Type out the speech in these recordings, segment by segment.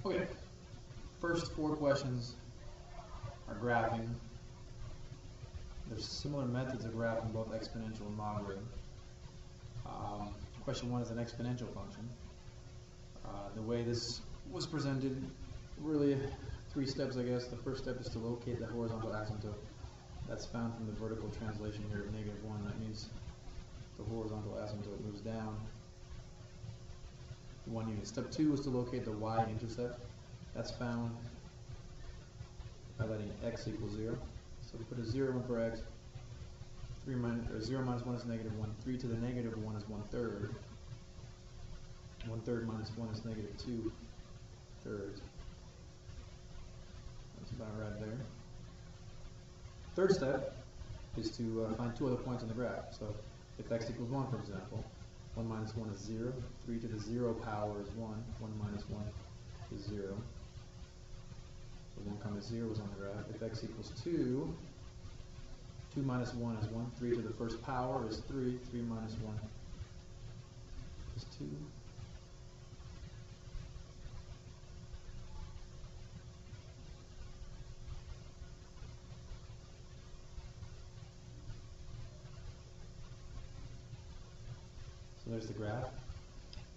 Okay, first 4 questions are graphing. There's similar methods of graphing both exponential and logarithm. Question 1 is an exponential function. The way this was presented, really 3 steps, I guess. The first step is to locate the horizontal asymptote. That's found from the vertical translation here of -1. That means the horizontal asymptote moves down 1 unit. Step 2 is to locate the y-intercept. That's found by letting x equal 0. So we put a 0 in for x. 0 minus 1 is -1. 3 to the -1 is 1/3. 1/3 minus 1 is -2/3. That's about right there. Third step is to find 2 other points on the graph. So if x equals 1, for example, 1 minus 1 is 0. 3 to the 0 power is 1. 1 minus 1 is 0. So 1, 0 is on the graph. If x equals 2, 2 minus 1 is 1. 3 to the first power is 3. 3 minus 1 is 2. So there's the graph.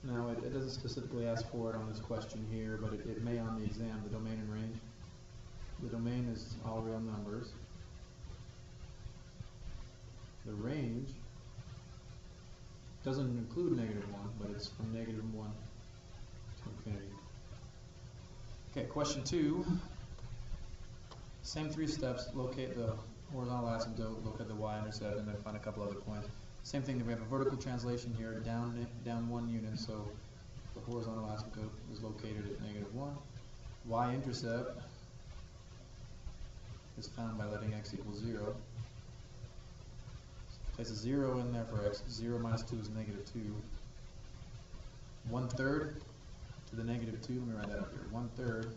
Now it doesn't specifically ask for it on this question here, but it may on the exam, the domain and range. The domain is all real numbers. The range doesn't include -1, but it's from -1 to infinity. Okay, question 2. Same 3 steps. Locate the horizontal asymptote, look at the y-intercept, and then find a couple other points. Same thing, we have a vertical translation here, down 1 unit, so the horizontal asymptote is located at -1. Y-intercept is found by letting x equal 0. Place a 0 in there for x. 0 minus 2 is -2. 1/3 to the -2, let me write that up here. 1/3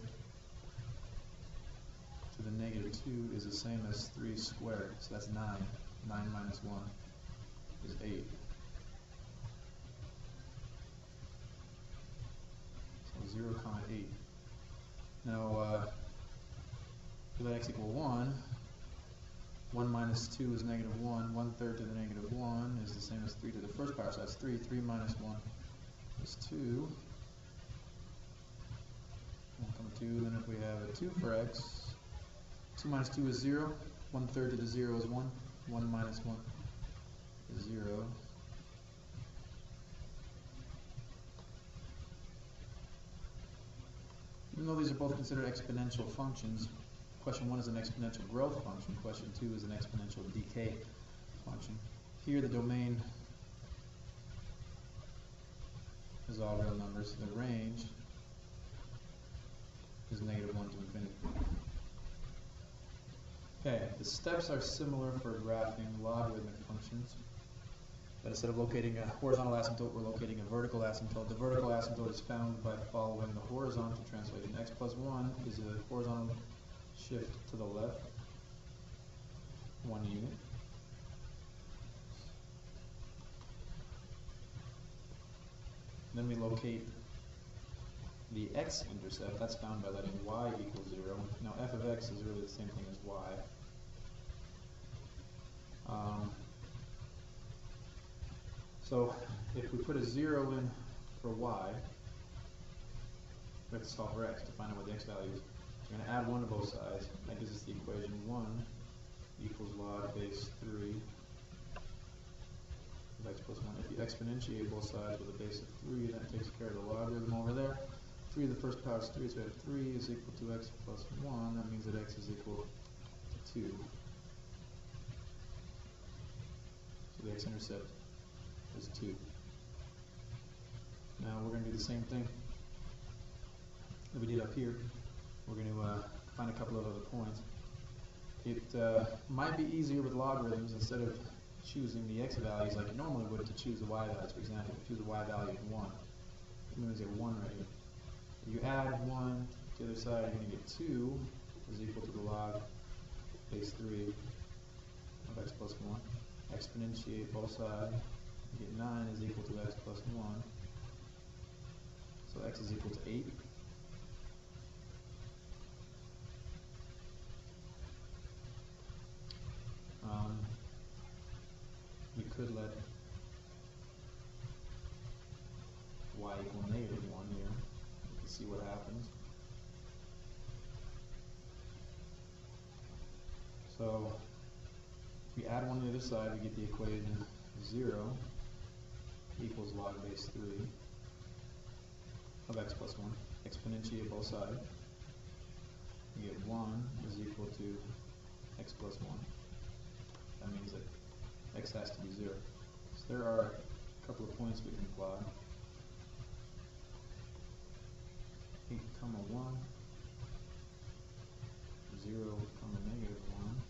to the -2 is the same as 3 squared, so that's 9. 9 minus 1 is 8. So 0, 8. Now, we let x equal 1. 1 minus 2 is -1. 1/3 to the -1 is the same as 3 to the first power, so that's 3. 3 minus 1 is 2. 1, 2. Then if we have a 2 for x, 2 minus 2 is 0. 1/3 to the 0 is 1. 1 minus 1 is 0. Even though these are both considered exponential functions, question 1 is an exponential growth function, question 2 is an exponential decay function. Here the domain is all real numbers. The range is -1 to infinity. Okay, the steps are similar for graphing logarithmic functions. But instead of locating a horizontal asymptote, we're locating a vertical asymptote. The vertical asymptote is found by following the horizontal translation. X plus 1 is a horizontal shift to the left, 1 unit. Then we locate the x-intercept. That's found by letting y equal 0. Now f of x is really the same thing as y. So if we put a 0 in for y, we have to solve for x to find out what the x value is. We're going to add 1 to both sides. That gives us the equation 1 equals log base 3 of x plus 1. If you exponentiate both sides with a base of 3, that takes care of the logarithm over there. 3 to the first power is 3, so we have 3 is equal to x plus 1. That means that x is equal to 2. So the x-intercept is 2. Now we're going to do the same thing that we did up here. We're going to find a couple of other points. It might be easier with logarithms, instead of choosing the x values like you normally would, to choose the y values. For example, if you choose the y value of 1, I'm going to get 1 right here. If you add 1 to the other side, you're going to get 2 is equal to the log base 3 of x plus 1. Exponentiate both sides. You get 9 is equal to x plus 1. So x is equal to 8. we could let y equal -1 here. We can see what happens. So if we add 1 to the other side, we get the equation 0 equals log base 3 of x plus 1. Exponentiate both sides. We get 1 is equal to x plus 1. That means that x has to be 0. So there are a couple of points we can plot. 8, 1, 0, -1.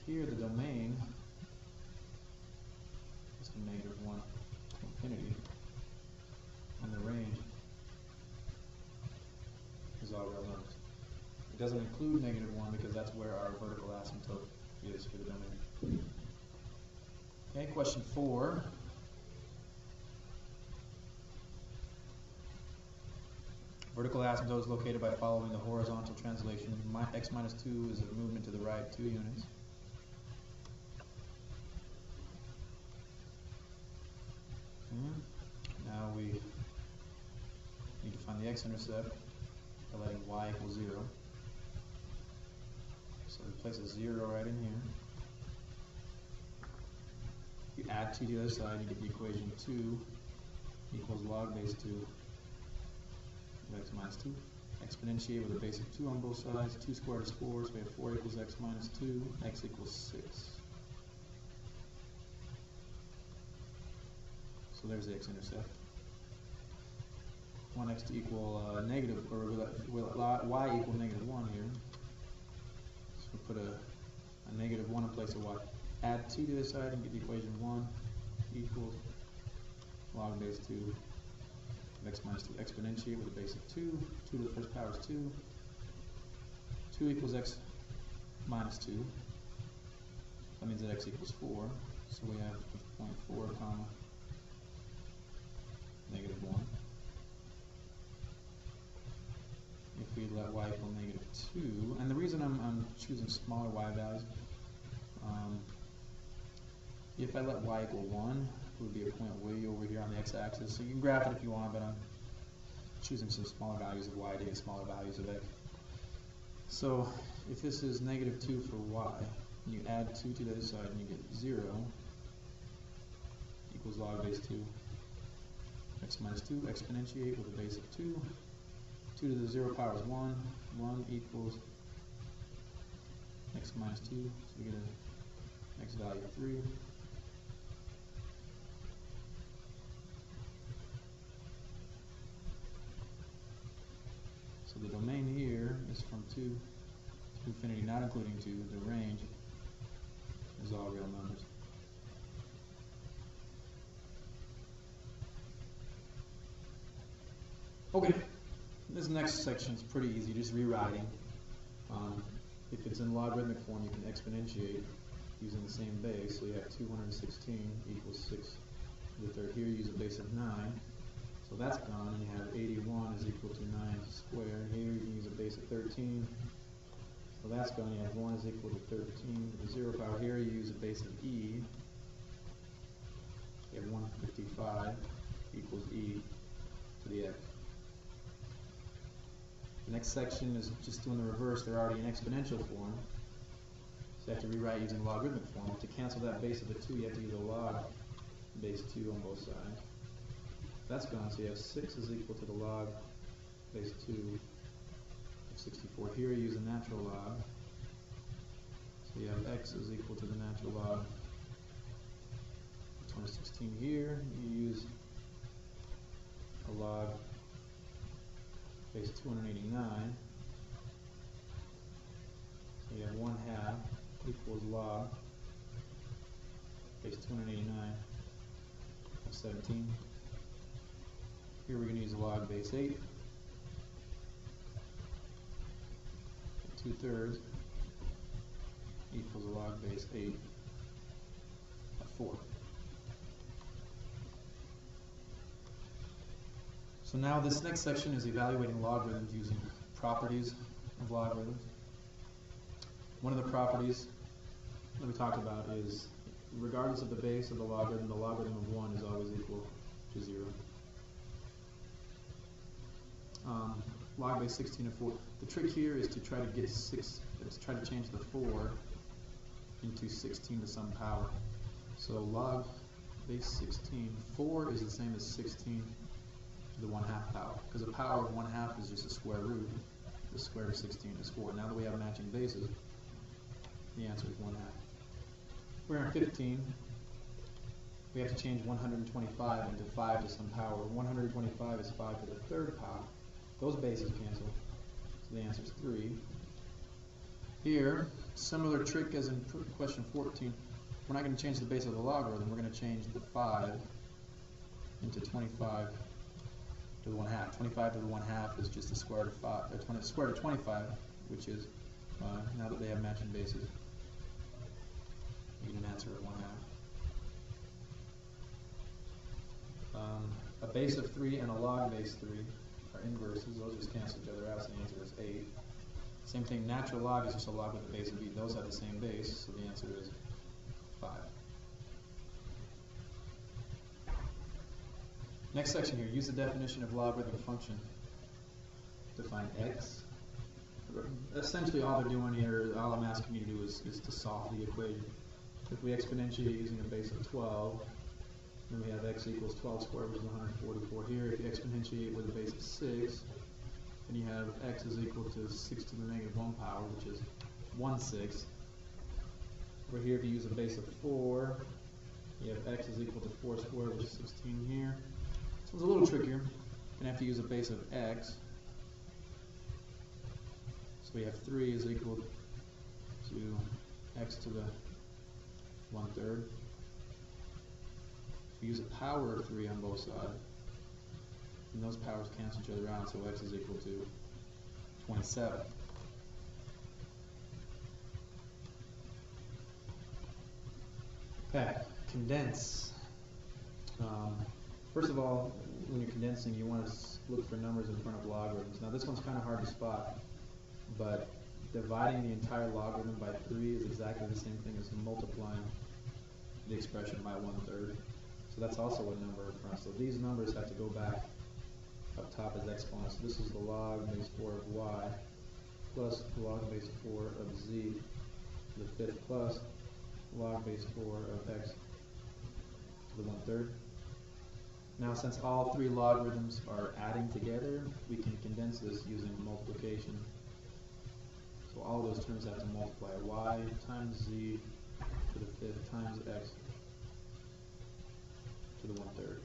Here the domain is from -1 to infinity, and the range is all real numbers. It doesn't include -1 because that's where our vertical asymptote is for the domain. Okay, question 4. Vertical asymptote is located by following the horizontal translation. X minus 2 is a movement to the right 2 units. Now we need to find the x-intercept by letting y equal 0. So we place a 0 right in here. You add 2 to the other side, you get the equation 2 equals log base 2 of x minus 2. Exponentiate with a base of 2 on both sides. 2 squared is 4, so we have 4 equals x minus 2, x equals 6. So there's the x-intercept. Want x to equal negative, or will y equal -1 here. So we put a -1 in place of y. Add 2 to this side and get the equation 1 equals log base 2 of x minus 2. Exponentiate with a base of 2. 2 to the first power is 2. 2 equals x minus 2. That means that x equals 4. So we have 0.4 comma -1. If we let y equal -2, and the reason I'm choosing smaller y values, if I let y equal 1, it would be a point way over here on the x-axis. So you can graph it if you want, but I'm choosing some smaller values of y to get smaller values of x. So if this is -2 for y, and you add 2 to the other side and you get 0 equals log base 2. X minus 2, exponentiate with a base of 2. 2 to the 0 power is 1. 1 equals x minus 2. So we get an x value of 3. So the domain here is from 2 to infinity, not including 2. The range is all real numbers. Okay, this next section is pretty easy, just rewriting. If it's in logarithmic form, you can exponentiate using the same base. So you have 216 equals 6 to the third. Here you use a base of 9. So that's gone, and you have 81 is equal to 9 squared. Here you can use a base of 13. So that's gone. You have 1 is equal to 13 to the 0 power. Here you use a base of e. You have 155 equals e to the x. The next section is just doing the reverse. They're already in exponential form. So you have to rewrite using logarithmic form. To cancel that base of the 2, you have to use a log base 2 on both sides. That's gone, so you have 6 is equal to the log base 2 of 64. Here you use a natural log. So you have x is equal to the natural log of 216. Here you use a log base 289. So you have 1/2 equals log base 289 of 17. Here we're going to use a log base 8. 2/3 equals a log base 8 of 4. So now this next section is evaluating logarithms using properties of logarithms. One of the properties that we talked about is, regardless of the base of the logarithm of 1 is always equal to 0. Log base 16 of 4. The trick here is to try to get try to change the 4 into 16 to some power. So log base 16, 4 is the same as 16 to the 1/2 power, because the power of 1/2 is just a square root. The square root of 16 is 4. Now that we have matching bases, the answer is 1/2. We're in 15. We have to change 125 into 5 to some power. 125 is 5 to the 3rd power. Those bases cancel, so the answer is 3. Here, similar trick as in question 14. We're not going to change the base of the logarithm. We're going to change the 5 into 25 to the 1/2. 25 to the 1/2 is just the square root of 5. Square root of 25, which is 5. Now that they have matching bases, we get an answer of 1/2. A base of 3 and a log base 3 are inverses. Those just cancel each other out, so the answer is 8. Same thing, natural log is just a log with a base of b. Those have the same base, so the answer is 5. Next section here, use the definition of logarithmic function to find x. Essentially all they're doing here, all I'm asking you to do is to solve the equation. If we exponentiate using a base of 12, then we have x equals 12 squared, which is 144 here. If you exponentiate with a base of 6, then you have x is equal to 6 to the negative 1 power, which is 1/6. Over here, if you use a base of 4, you have x is equal to 4 squared, which is 16 here. This one's a little trickier. You're going to have to use a base of x. So we have 3 is equal to x to the 1/3. We use a power of 3 on both sides, and those powers cancel each other out, so x is equal to 27. Okay, condense. First of all, when you're condensing, you want to look for numbers in front of logarithms. Now this one's kind of hard to spot, but dividing the entire logarithm by 3 is exactly the same thing as multiplying the expression by 1/3. So that's also a number in front. So these numbers have to go back up top as exponents. So this is the log base 4 of y plus the log base 4 of z to the 5th plus log base 4 of x to the 1/3. Now since all 3 logarithms are adding together, we can condense this using multiplication. So all of those terms have to multiply. Y times z to the 5th times x to the 1/3.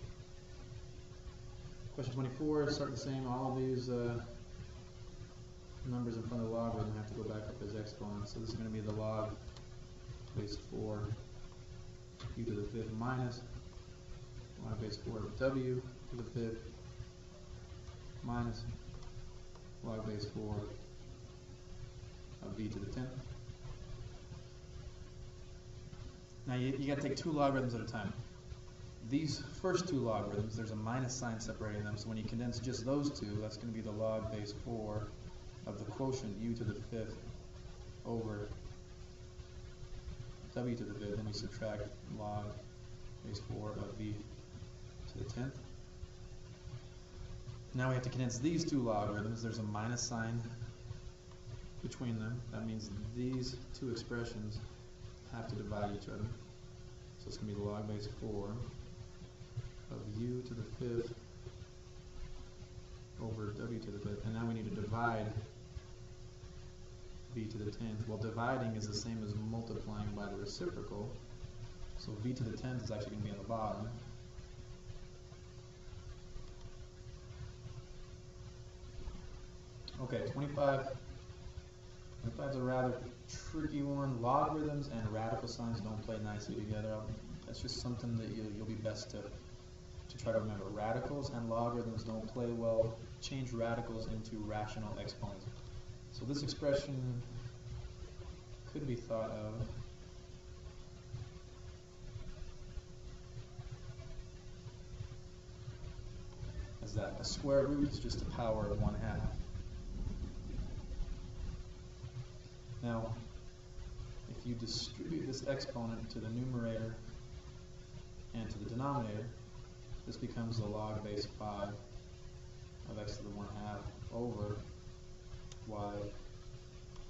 Question 24, start the same. All of these numbers in front of the logarithm have to go back up as exponents. So this is going to be the log base 4 u to the 5th minus log base 4 of w to the 5th minus log base 4 of v to the 10th. Now you got to take 2 logarithms at a time. These first 2 logarithms, there's a minus sign separating them, so when you condense just those 2, that's going to be the log base 4 of the quotient u to the 5th over w to the 5th, then we subtract log base 4 of v to the 10th. Now we have to condense these 2 logarithms. There's a minus sign between them. That means these 2 expressions have to divide each other. So it's going to be the log base 4 of u to the 5th over w to the 5th. And now we need to divide v to the 10th. Well, dividing is the same as multiplying by the reciprocal. So v to the 10th is actually going to be on the bottom. Okay, 25. 25 is a rather tricky one. Logarithms and radical signs don't play nicely together. That's just something that you'll be best to try to remember. Radicals and logarithms don't play well. Change radicals into rational exponents. So this expression could be thought of as that a square root is just the power of 1/2. Now, if you distribute this exponent to the numerator and to the denominator, this becomes the log base 5 of x to the 1/2 over y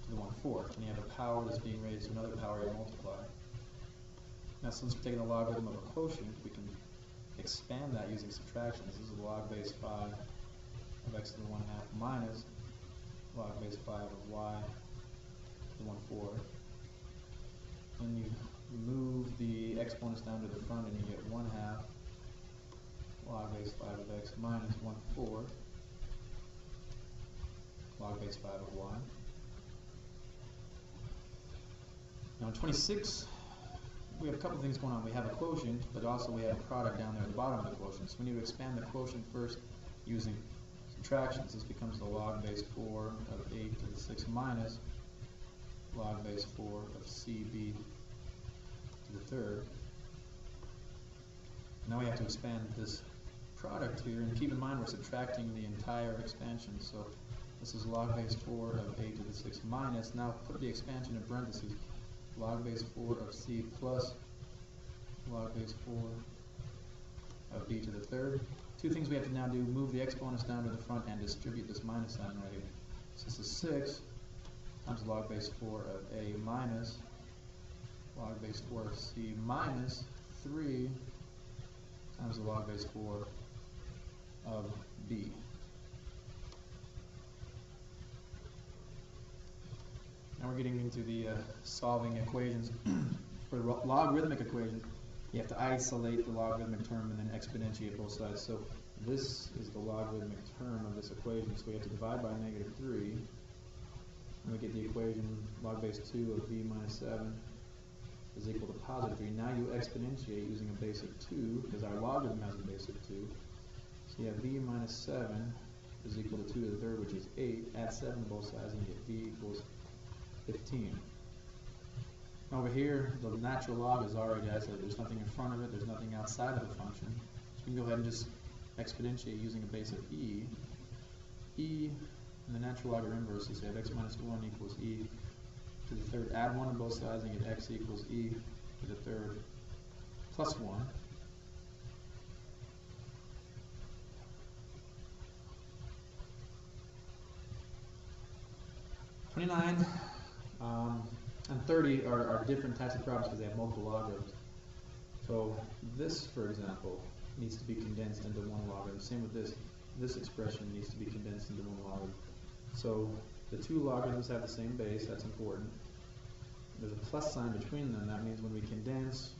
to the 1/4. And you have a power that's being raised to another power you multiply. Now, since we're taking the logarithm of a quotient, we can expand that using subtraction. This is log base 5 of x to the 1/2 minus log base 5 of y to the 1/4. And you move the exponents down to the front and you get 1/2 log base 5 of x minus 1/4 log base 5 of y. Now in 26, we have a couple things going on. We have a quotient, but also we have a product down there at the bottom of the quotient. So we need to expand the quotient first using subtractions. This becomes the log base 4 of 8 to the 6 minus log base 4 of cb to the 3rd. Now we have to expand this product here, and keep in mind we're subtracting the entire expansion. So this is log base 4 of 8 to the 6 minus. Now put the expansion in parentheses. Log base 4 of c plus log base 4 of b to the 3rd. Two things we have to now do: move the exponents down to the front and distribute this minus sign right here. So this is 6 times log base 4 of a minus log base 4 of c minus 3 times the log base 4 of b. Now we're getting into the solving equations. For logarithmic equations, you have to isolate the logarithmic term and then exponentiate both sides. So this is the logarithmic term of this equation. So we have to divide by -3. And we get the equation log base 2 of b minus 7 is equal to +3. Now you exponentiate using a base of 2, because our logarithm has a base of 2. So you have b minus 7 is equal to 2 to the 3rd, which is 8. Add 7 to both sides and you get b equals 15. Over here, the natural log is already isolated. There's nothing in front of it. There's nothing outside of the function. So we can go ahead and just exponentiate using a base of e. E and the natural log are inverses. So you have x minus 1 equals e to the 3rd. Add 1 on both sides and you get x equals e to the 3rd plus 1. And 30 are different types of problems because they have multiple logarithms. So this, for example, needs to be condensed into one logarithm. Same with this. This expression needs to be condensed into one logarithm. So the two logarithms have the same base. That's important. There's a plus sign between them. That means when we condense,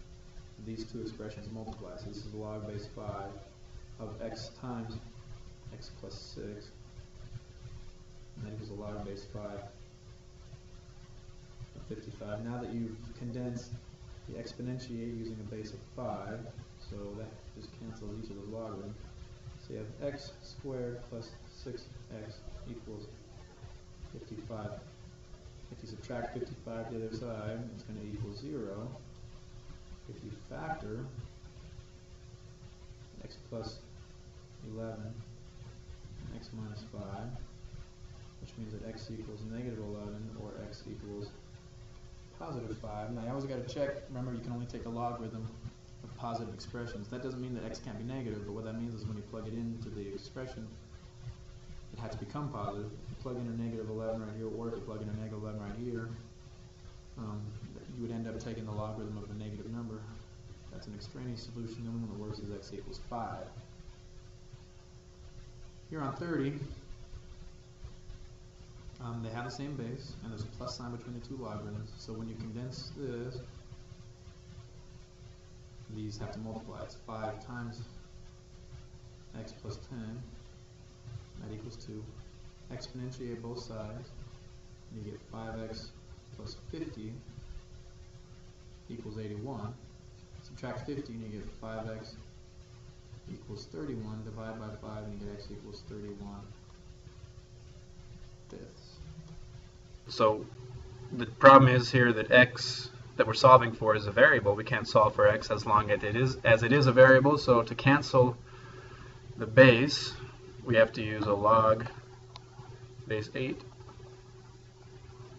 these two expressions multiply. So this is log base 5 of x times x plus 6. And that equals a log base 5 of 55. Now that you've condensed, you exponentiate using a base of 5. So that just cancels each of the logarithms. So you have x squared plus 6x equals 55. If you subtract 55 to the other side, it's going to equal 0. If you factor x plus 11 and x minus 5, which means that x equals negative 11 or x equals positive 5. Now you always got to check, remember you can only take the logarithm of positive expressions. That doesn't mean that x can't be negative, but what that means is when you plug it into the expression, it has to become positive. If you plug in a negative 11 right here, or if you plug in a negative 11 right here, you would end up taking the logarithm of a negative number. That's an extraneous solution. The only one that works is x equals 5. Here on 30, they have the same base, and there's a plus sign between the two logarithms. So when you condense this, these have to multiply. It's 5 times x plus 10. That equals 2. Exponentiate both sides, and you get 5x plus 50 equals 81. Subtract 50 and you get 5x equals 31. Divide by 5 and you get x equals 31 fifths. So the problem is here that x that we're solving for is a variable. We can't solve for x as long as it is a variable. So to cancel the base, we have to use a log base 8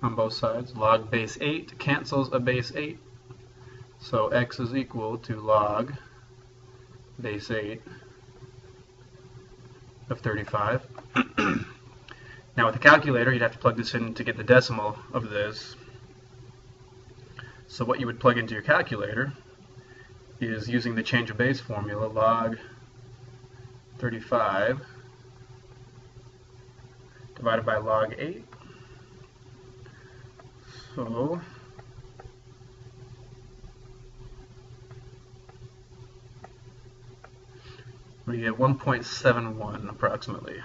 on both sides. Log base 8 cancels a base 8. So x is equal to log base 8 of 35. Now with a calculator, you'd have to plug this in to get the decimal of this. So what you would plug into your calculator is using the change of base formula, log 35 divided by log 8. So we get 1.71 approximately.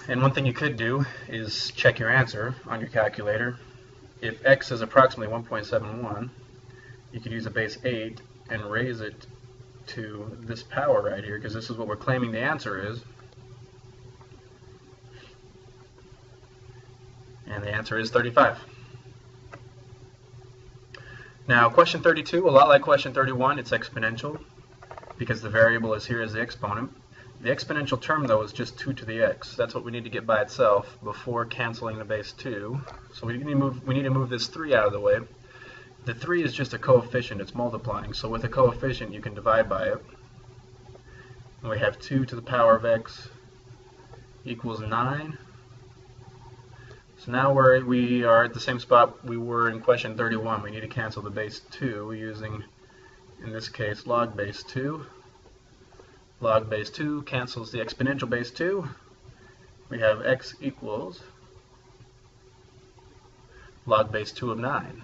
And one thing you could do is check your answer on your calculator. If x is approximately 1.71, you could use a base 8 and raise it to this power right here, because this is what we're claiming the answer is. And the answer is 35. Now question 32, a lot like question 31, it's exponential because the variable is here as the exponent. The exponential term, though, is just 2 to the x. That's what we need to get by itself before canceling the base 2. So we need to move this 3 out of the way. The 3 is just a coefficient. It's multiplying. So with a coefficient, you can divide by it. And we have 2 to the power of x equals 9. So now we are at the same spot we were in question 31. We need to cancel the base 2 using, in this case, log base 2. Log base 2 cancels the exponential base 2. We have x equals log base 2 of 9.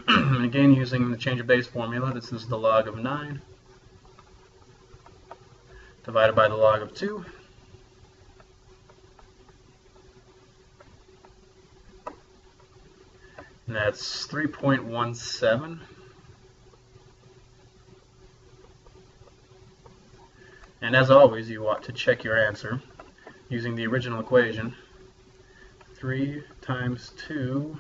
And again, using the change of base formula, this is the log of 9 divided by the log of 2. And that's 3.17. And as always, you ought to check your answer using the original equation. 3 times 2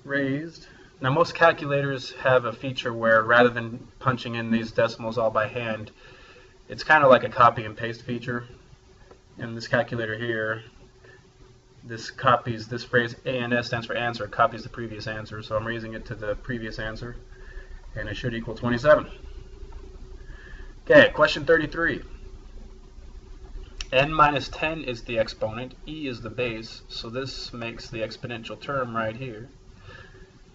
raised. Now most calculators have a feature where rather than punching in these decimals all by hand, it's kind of like a copy and paste feature. In this calculator here, this copies this phrase ANS stands for answer, copies the previous answer. So I'm raising it to the previous answer, and it should equal 27. Okay, question 33. N minus 10 is the exponent, e is the base, so this makes the exponential term right here.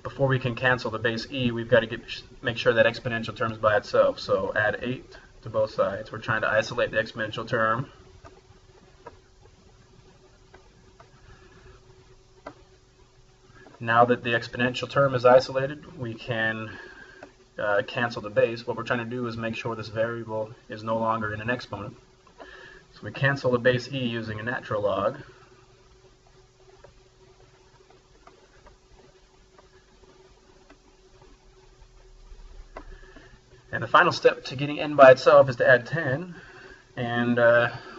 Before we can cancel the base e, we've got to make sure that exponential term is by itself. So add 8 to both sides. We're trying to isolate the exponential term. Now that the exponential term is isolated, we can cancel the base. What we're trying to do is make sure this variable is no longer in an exponent. So we cancel the base e using a natural log. And the final step to getting n by itself is to add 10. And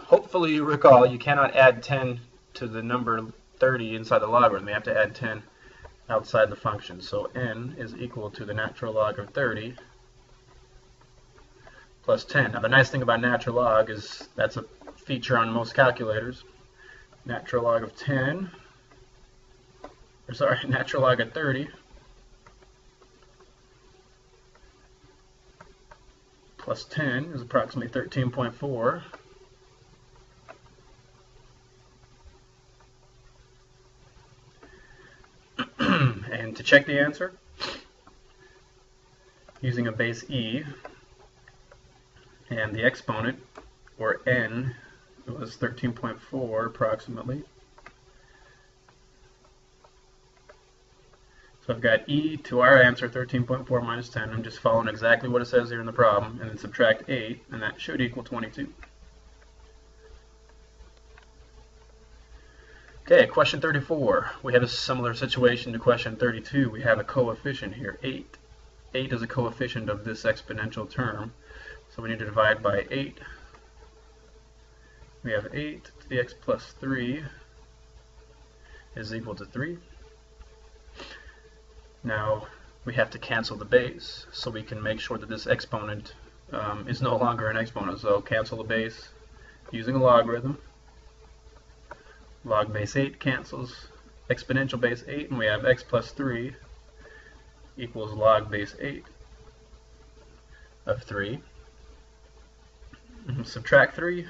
hopefully you recall you cannot add 10 to the number 30 inside the logarithm. You have to add 10 outside the function. So n is equal to the natural log of 30 plus 10. Now the nice thing about natural log is that's a feature on most calculators. Natural log of 10, or sorry, natural log of 30 plus 10 is approximately 13.4. And to check the answer, using a base e and the exponent, or n, it was 13.4 approximately. So I've got e to our answer, 13.4 minus 10. I'm just following exactly what it says here in the problem, and then subtract 8, and that should equal 22. Okay, question 34. We have a similar situation to question 32. We have a coefficient here, 8. 8 is a coefficient of this exponential term, so we need to divide by 8. We have 8 to the x plus 3 is equal to 3. Now we have to cancel the base, so we can make sure that this exponent is no longer an exponent. So cancel the base using a logarithm. Log base 8 cancels exponential base 8, and we have x plus 3 equals log base 8 of 3. Subtract 3.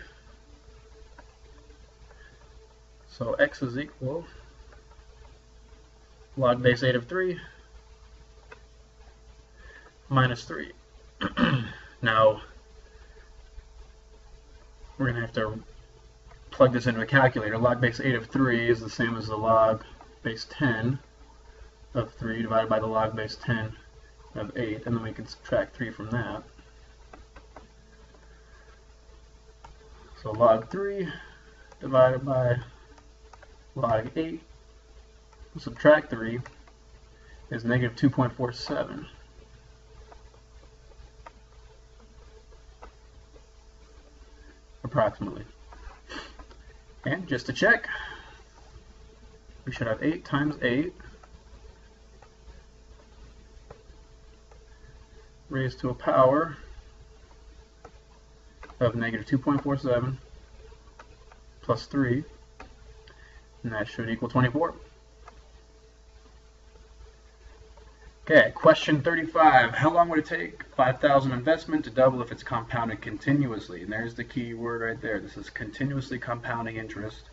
So x is equal log base 8 of 3 minus 3. Now, we're going to have to plug this into a calculator. Log base 8 of 3 is the same as the log base 10 of 3 divided by the log base 10 of 8, and then we can subtract 3 from that. So log 3 divided by log 8, subtract 3, is negative 2.47. Approximately. And just to check, we should have 8 times 8 raised to a power of negative 2.47 plus 3, and that should equal 24. Okay, question 35. How long would it take 5,000 investment to double if it's compounded continuously? And there's the key word right there. This is continuously compounding interest.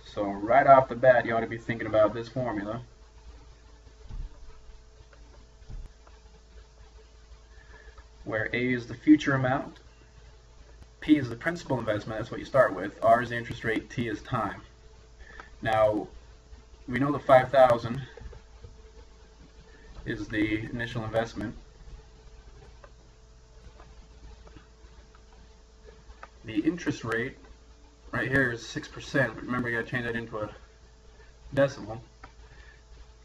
So right off the bat, you ought to be thinking about this formula. Where A is the future amount, P is the principal investment, that's what you start with, R is the interest rate, T is time. Now, we know the 5,000 is the initial investment. The interest rate right here is 6%. Remember, you got to change that into a decimal.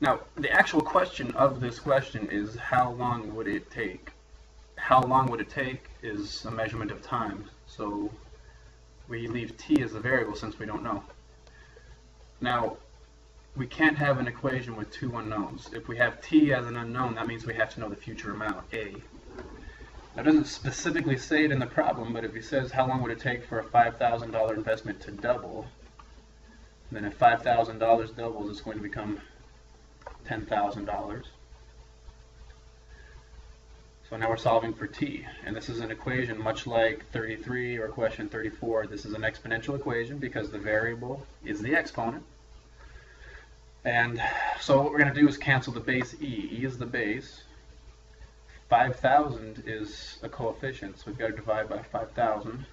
Now, the actual question of this question is how long would it take? How long would it take is a measurement of time. So we leave t as a variable since we don't know. Now, we can't have an equation with two unknowns. If we have t as an unknown, that means we have to know the future amount, a. Now, it doesn't specifically say it in the problem, but if he says how long would it take for a $5,000 investment to double, then if $5,000 doubles, it's going to become $10,000. So now we're solving for t, and this is an equation much like 33 or question 34. This is an exponential equation because the variable is the exponent. And so what we're going to do is cancel the base e. E is the base. 5,000 is a coefficient, so we've got to divide by 5,000.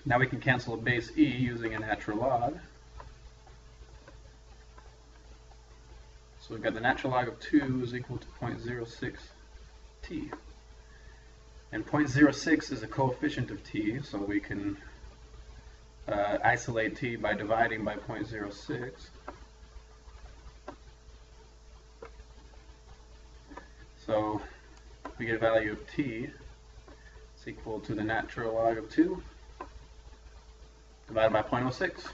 Now we can cancel a base e using a natural log. So we've got the natural log of 2 is equal to 0.06 t. And 0.06 is a coefficient of t, so we can isolate t by dividing by 0.06. So we get a value of t is equal to the natural log of 2 divided by 0.06.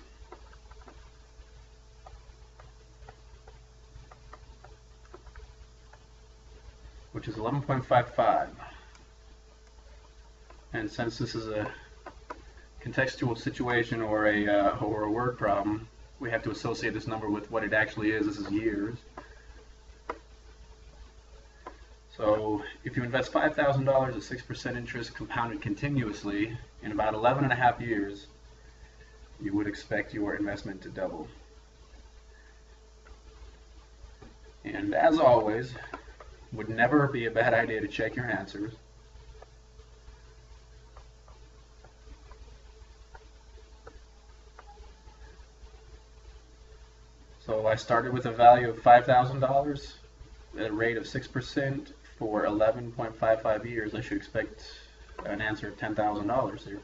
Which is 11.55. And since this is a contextual situation or a word problem, we have to associate this number with what it actually is. This is years. So if you invest $5,000 at 6% interest compounded continuously in about 11.5 years, you would expect your investment to double. And as always, would never be a bad idea to check your answers. So I started with a value of $5,000 at a rate of 6% for 11.55 years. I should expect an answer of $10,000 here.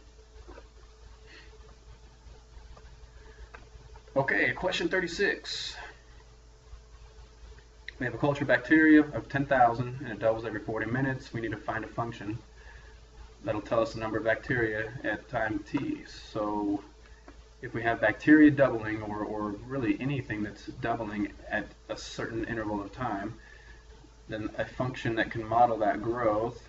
Okay, question 36. We have a culture bacteria of 10,000 and it doubles every 40 minutes. We need to find a function that'll tell us the number of bacteria at time t. So if we have bacteria doubling, or really anything that's doubling at a certain interval of time, then a function that can model that growth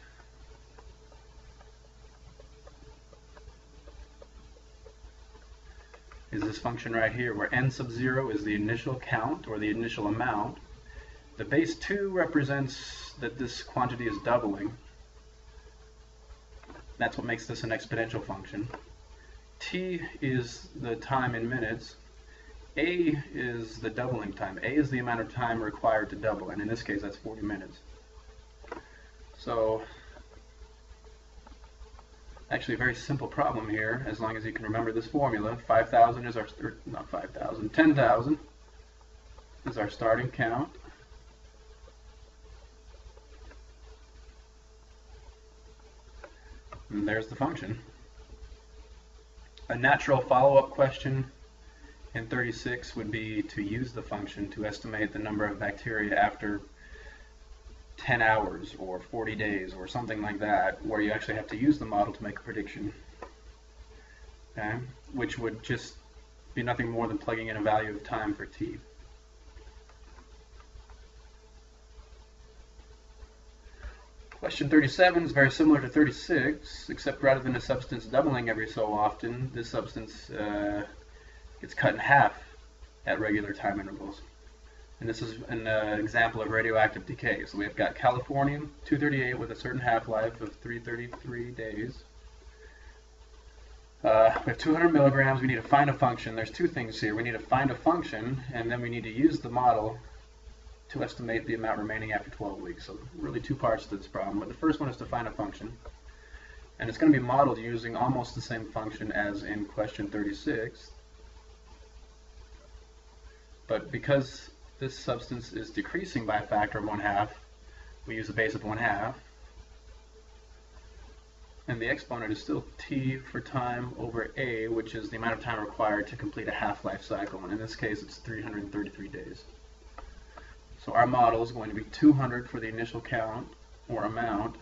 is this function right here, where n sub 0 is the initial count, or the initial amount. The base 2 represents that this quantity is doubling. That's what makes this an exponential function. T is the time in minutes. A is the doubling time. A is the amount of time required to double, and in this case that's 40 minutes. So actually a very simple problem here, as long as you can remember this formula. 5,000 is our, or not 5,000, 10,000 is our starting count. And there's the function. A natural follow-up question in 36 would be to use the function to estimate the number of bacteria after 10 hours or 40 days or something like that, where you actually have to use the model to make a prediction, okay? Which would just be nothing more than plugging in a value of time for t. Question 37 is very similar to 36, except rather than a substance doubling every so often, this substance gets cut in half at regular time intervals. And this is an example of radioactive decay. So we've got californium-238 with a certain half-life of 333 days. We have 200 milligrams. We need to find a function. There's two things here. We need to find a function, and then we need to use the model to estimate the amount remaining after 12 weeks. So really two parts to this problem. But the first one is to find a function. And it's going to be modeled using almost the same function as in question 36. But because this substance is decreasing by a factor of 1/2, we use a base of 1/2. And the exponent is still t for time over a, which is the amount of time required to complete a half-life cycle. And in this case, it's 333 days. So our model is going to be 200 for the initial count, or amount.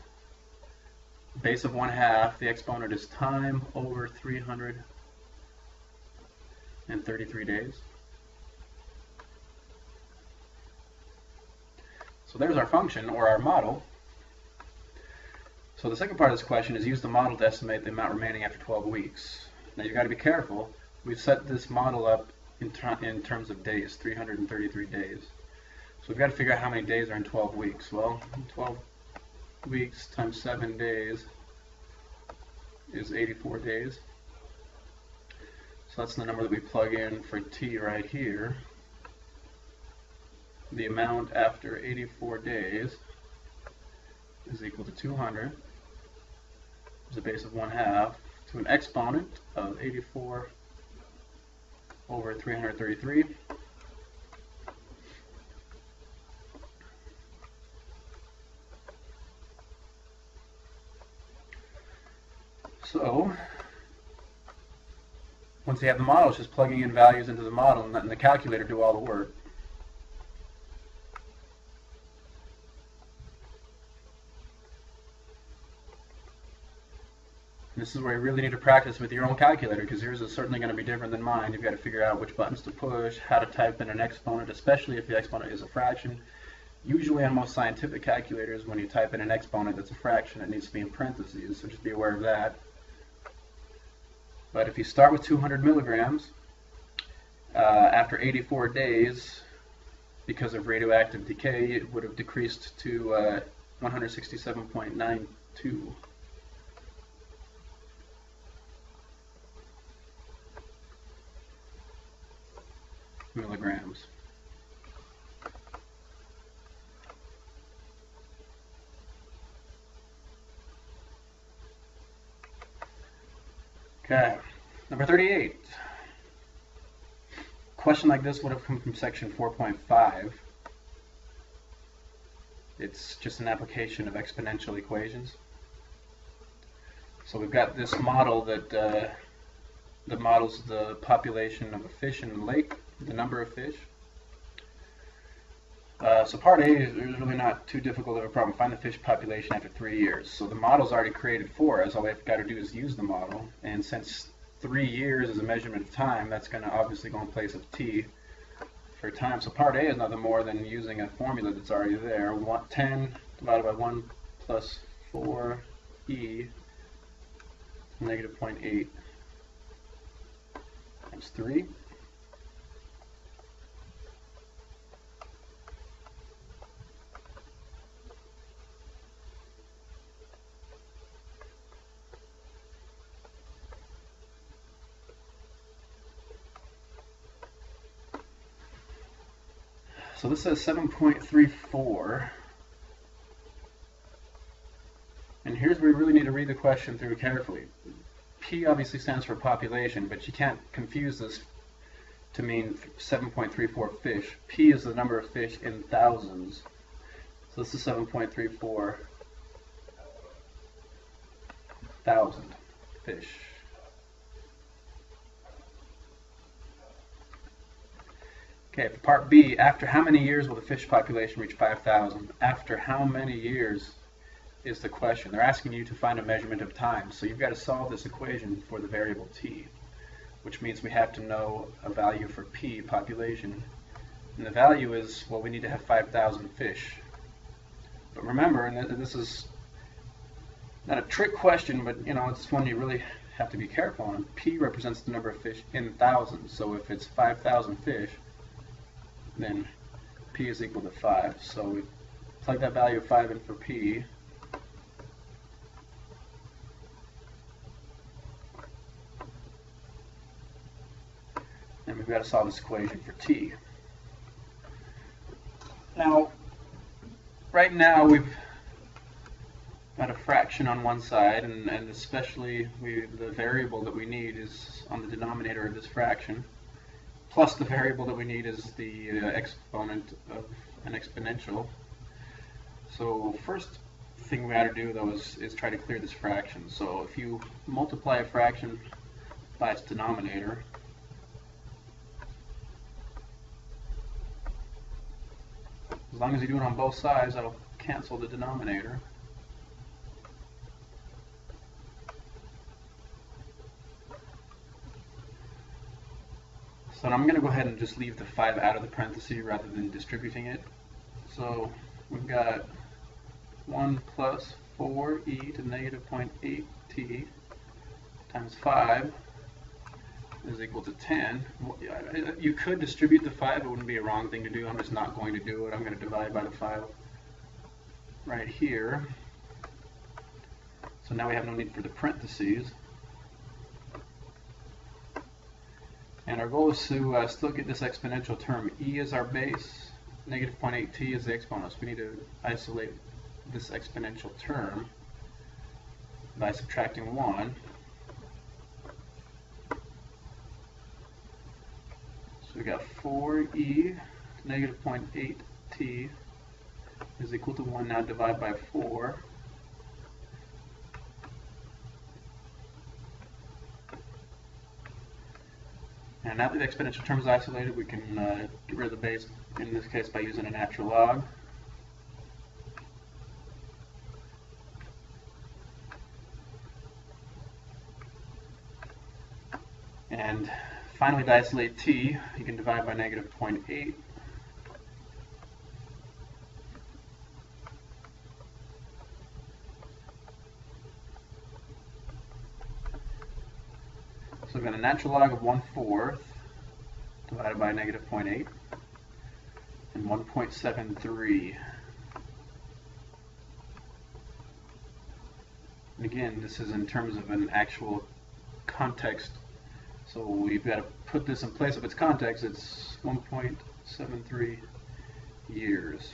Base of 1/2, the exponent is time over 333 days. So there's our function, or our model. So the second part of this question is use the model to estimate the amount remaining after 12 weeks. Now you've got to be careful. We've set this model up in terms of days, 333 days. So we've got to figure out how many days are in 12 weeks. Well, 12 weeks times 7 days is 84 days. So that's the number that we plug in for t right here. The amount after 84 days is equal to 200, is a base of 1/2, to an exponent of 84 over 333. So once you have the model, it's just plugging in values into the model and letting the calculator do all the work. This is where you really need to practice with your own calculator, because yours is certainly going to be different than mine. You've got to figure out which buttons to push, how to type in an exponent, especially if the exponent is a fraction. Usually on most scientific calculators, when you type in an exponent that's a fraction, it needs to be in parentheses, so just be aware of that. But if you start with 200 milligrams, after 84 days, because of radioactive decay, it would have decreased to 167.92. milligrams. Okay, number 38. A question like this would have come from section 4.5. It's just an application of exponential equations. So we've got this model that models the population of a fish in the lake, the number of fish. So part A is really not too difficult of a problem. Find the fish population after 3 years. So the model's already created for us. All we have got to do is use the model. And since 3 years as a measurement of time, that's going to obviously go in place of t for time. So part A is nothing more than using a formula that's already there. 10 divided by 1 plus 4e negative 0.8 times 3. So this says 7.34, and here's where we really need to read the question through carefully. P obviously stands for population, but you can't confuse this to mean 7.34 fish. P is the number of fish in thousands. So this is 7.34 thousand fish. Okay, for part B, after how many years will the fish population reach 5,000? After how many years is the question. They're asking you to find a measurement of time. So you've got to solve this equation for the variable t, which means we have to know a value for P, population. And the value is, well, we need to have 5,000 fish. But remember, and this is not a trick question, but you know, it's one you really have to be careful on. P represents the number of fish in thousands. So if it's 5,000 fish, then P is equal to 5. So we plug that value of 5 in for P. And we've got to solve this equation for T. Now, right now we've got a fraction on one side, and especially the variable that we need is on the denominator of this fraction, plus the variable that we need is the exponent of an exponential. So first thing we got to do though is try to clear this fraction. So if you multiply a fraction by its denominator, as long as you do it on both sides, that'll cancel the denominator. So I'm going to go ahead and just leave the 5 out of the parenthesis rather than distributing it. So we've got 1 plus 4e to negative 0.8t times 5 is equal to 10. You could distribute the 5. It wouldn't be a wrong thing to do. I'm just not going to do it. I'm going to divide by the 5 right here. So now we have no need for the parentheses. And our goal is to still get this exponential term. E is our base, negative 0.8t is the exponent. So we need to isolate this exponential term by subtracting 1. So we got 4e to negative 0.8t is equal to 1. Now divide by 4. And now that the exponential term is isolated, we can get rid of the base, in this case by using a natural log. And finally, to isolate t, you can divide by negative 0.8. So we've got a natural log of 1/4 divided by negative 0.8 and 1.73. And again, this is in terms of an actual context. So we've got to put this in place of its context. It's 1.73 years.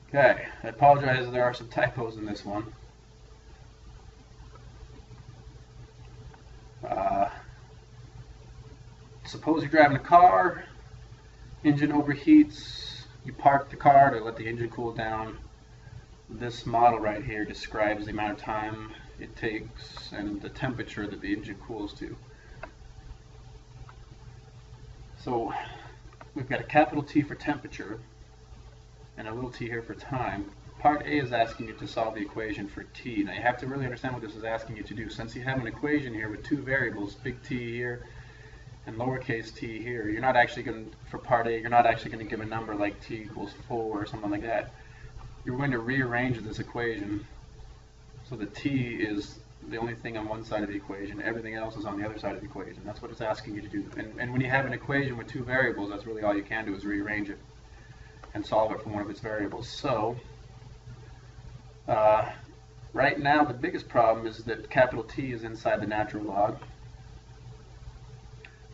Okay, I apologize, there are some typos in this one. Suppose you're driving a car, engine overheats, you park the car to let the engine cool down. This model right here describes the amount of time it takes and the temperature that the engine cools to. So we've got a capital T for temperature and a little t here for time. part A is asking you to solve the equation for t. Now you have to really understand what this is asking you to do. Since you have an equation here with two variables, big T here and lowercase t here, you're not actually going to, for part A, you're not actually going to give a number like t equals 4 or something like that. You're going to rearrange this equation so that t is the only thing on one side of the equation, everything else is on the other side of the equation. That's what it's asking you to do. And when you have an equation with two variables, that's really all you can do is rearrange it and solve it for one of its variables. So, right now the biggest problem is that capital T is inside the natural log.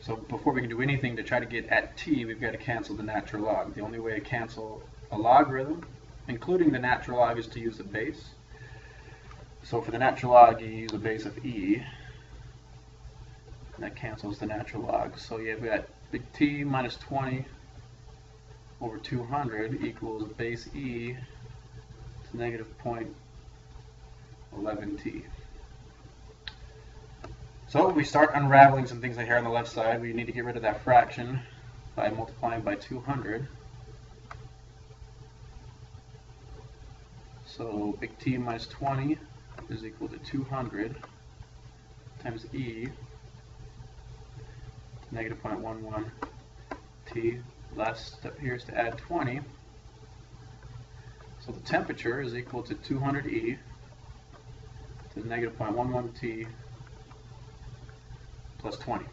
So before we can do anything to try to get at t, we've got to cancel the natural log. The only way to cancel a logarithm, including the natural log, is to use a base. So for the natural log, you use a base of e, and that cancels the natural log. So you've got big T minus 20 over 200 equals base e to negative 0.11t. So we start unraveling some things here on the left side. We need to get rid of that fraction by multiplying by 200. So big T minus 20 is equal to 200 times e to negative 0.11 t. Last step here is to add 20. So the temperature is equal to 200 e to the negative 0.11 t plus 20.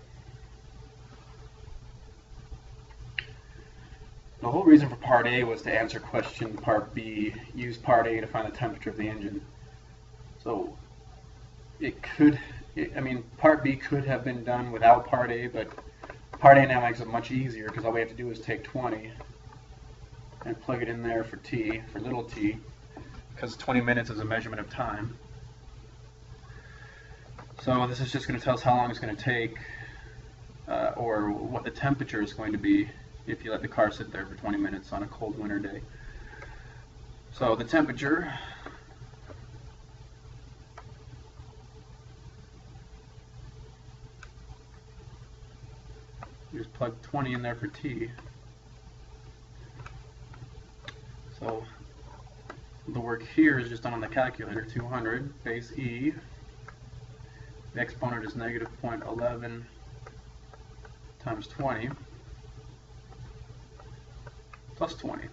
The whole reason for part A was to answer question part B, use part A to find the temperature of the engine. So part B could have been done without part A, but part A now makes it much easier because all we have to do is take 20 and plug it in there for t, for little t, because 20 minutes is a measurement of time. So this is just going to tell us how long it's going to take, or what the temperature is going to be if you let the car sit there for 20 minutes on a cold winter day. So the temperature you just plug 20 in there for t. So the work here is just done on the calculator. 200 base e. The exponent is negative 0.11 times 20 plus 20.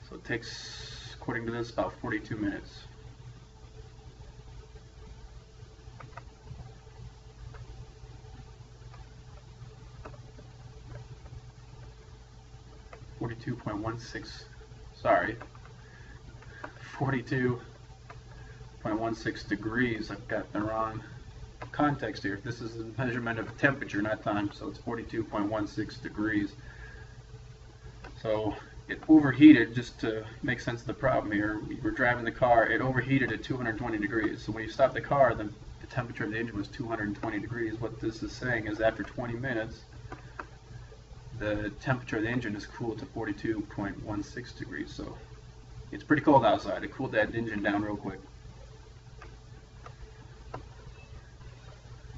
So it takes, according to this, about 42 minutes. Sorry, 42.16 degrees. I've got the wrong context here. This is the measurement of temperature, not time, so it's 42.16 degrees. So it overheated, just to make sense of the problem here. We were driving the car, it overheated at 220 degrees. So when you stop the car, the temperature of the engine was 220 degrees. What this is saying is after 20 minutes, the temperature of the engine is cooled to 42.16 degrees. So it's pretty cold outside. It cooled that engine down real quick.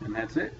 And that's it.